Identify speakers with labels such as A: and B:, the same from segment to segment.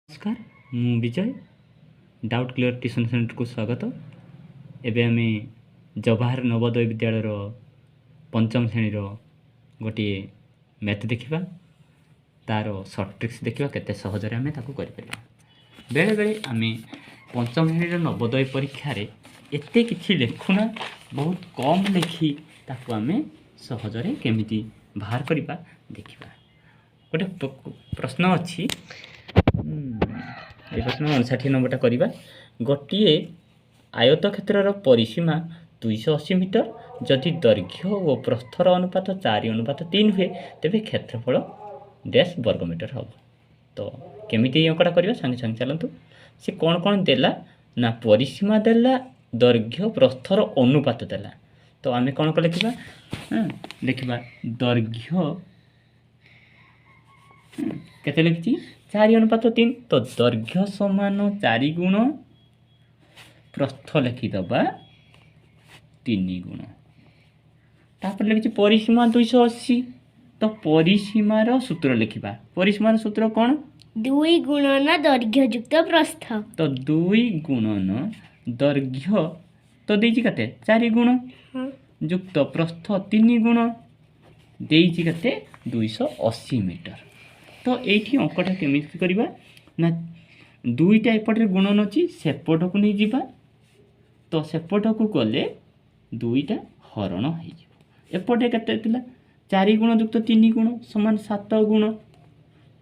A: नमस्कार मु विजय doubt clear tuition centre को स्वागत। एबे आमे जवाहर नवोदय विद्यालय पंचम श्रेणी गोटे मैथ देखा तार सर्ट ट्रिक्स देखा केते सहजरे आमे ताकू करि परिबा। बेले बेले आमे पंचम श्रेणी नवोदय परीक्षा रे एते किछि लेखुना बहुत कम लेखी ताकू आमे सहजरे केमिति बाहर करिबा देखिबा। गोटे प्रश्न अछि ये प्रश्न 59 नंबरटा करवा। गोटे आयत क्षेत्र परिसीमा 280 मीटर जदि दैर्घ्य और प्रस्थर अनुपात 4:3 हुए तेरे क्षेत्रफल डैश वर्गमीटर हम। तो केमिति अंकटा करवा संगे संगे चलतु। से कौन कौन देला ना परिसीमा देला दैर्घ्य प्रस्थर अनुपात देला। तो आम कौन कले लिखा दैर्घ्य केते लिखी 4:3। तो दैर्घ्य समान 4 गुण प्रस्थ लिखिदबा 3 गुण तापर लिखी परिसीमा 280। तो परिसीमार सूत्र लिखा। परिसीमार सूत्र कौन
B: 2 गुणन दैर्घ्य युक्त प्रस्थ।
A: तो 2 गुणन दैर्घ्य तो देइछि कते 4 गुण युक्त प्रस्थ 3 गुण देइछि कते 280 मीटर। तो ये अंकटा केमिति करवा ना दुईटा एपटे गुणन अच्छी सेपट को नहीं जावा। तो सेपट को गले दुईटा हरण होपटे के 4 गुण युक्त 3 गुण समान 7 गुण।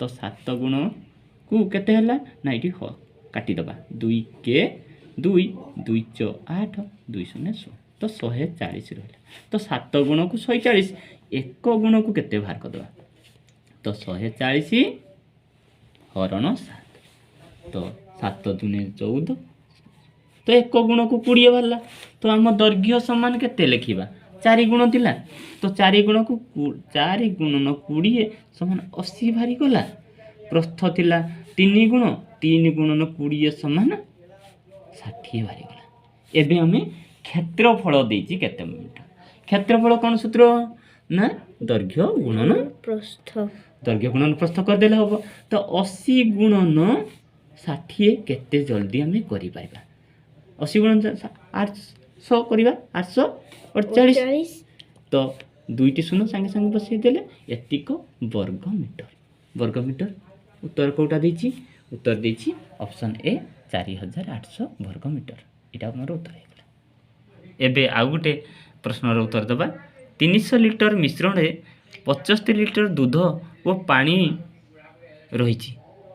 A: तो 7 गुण को केते हला ना ये काटिदबा 2 के 2 2 4 8 2 0 16। तो 140 रहा। तो 7 गुण को 140 एक गुण को केते बाहर करदबा। तो 140 हरण 7। तो 7 दूने 14। तो एक गुण को 20 बाहर। तो आम दैर्घ्य समान केते लिखा 4 गुण थिला। तो 4 गुण को 4 गुणन 20 समान 80 बाहरी गला। प्रस्थ थिला 3 गुण 3 गुणन 20 समान 60 बाहरी गला। एबे हमें क्षेत्रफल देइछि केते मीटर। क्षेत्रफल कौन सूत्र ना दैर्घ्य गुणन
B: प्रस्थ।
A: दैर्घ्य गुणन प्रस्थ कर देले होबो। तो 80 गुणन 60 केते जल्दी हमें करि पाइबा। 80 गुणन 800 करबा 848। तो दुईटी शून्य संगे संगे बसई देले एतिक वर्ग मीटर। वर्ग मीटर उत्तर कोटा देछि उत्तर देछि ऑप्शन ए 4800 वर्ग मीटर। एटा हमर उत्तर है। एबे आ गुटे प्रश्नर उत्तर दबा। 300 लिटर मिश्रण रे 75 लिटर दूध और पानी रही।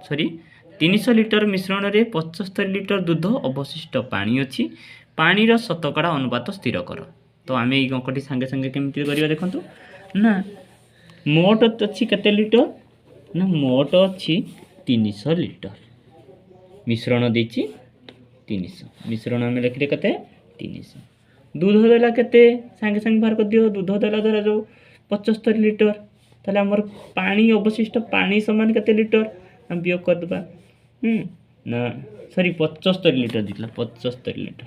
A: सॉरी 300 लिटर मिश्रण रे 75 लिटर दूध अवशिष्ट पानी अच्छी। पानीर शतकड़ा अनुपात स्थिर कर। तो आम ये अंकटी सांगे सांगे केमिति करबा देखंतु ना मोट अच्छी केते लिटर ना मोट अच्छी 300 लिटर मिश्रण देछि 300 मिश्रण आम लिखले केते 300। दूध देला केते सांगे सांगे बाहर कर दियो। दूध देला धरा जो 75 लिटर ताले हमर पानी अवशिष्ट पानी समान केते लिटर हम वियोग कर दबा ना सॉरी 75 लिटर दिखला 75 लिटर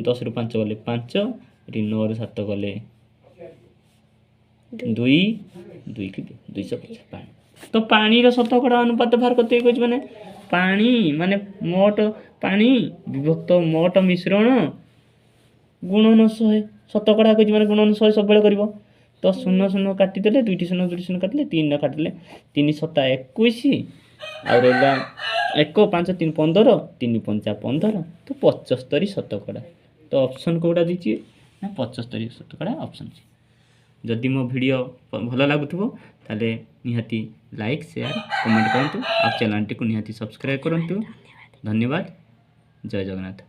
A: 10 रु 5 गले 5 9 रु 7 गले 2 2 के 250 पानी। तो पानी रो शतकड़ा अनुपात बाहर करते कुछ माने पानी माने मोट पानी विभक्त मोट मिश्रण गुणन 100 शतकड़ा कुछ माने गुणन 100 सब बेले करबो। तो 0 0 काटी देले 2 2 0 काटिले 3 ना काटिले 3 7 21 आ रहला 1 5 3 15 3 5 15। तो 75 शतकड़ा। तो ऑप्शन कोडा दीची ना 75 शतकड़ा ऑप्शन छी। जदि मो वीडियो भल लागुथबो ताले निहाती लाइक शेयर कमेंट करंतु। आ चैनल टी को निहाती सब्सक्राइब करंतु। धन्यवाद। जय जगन्नाथ।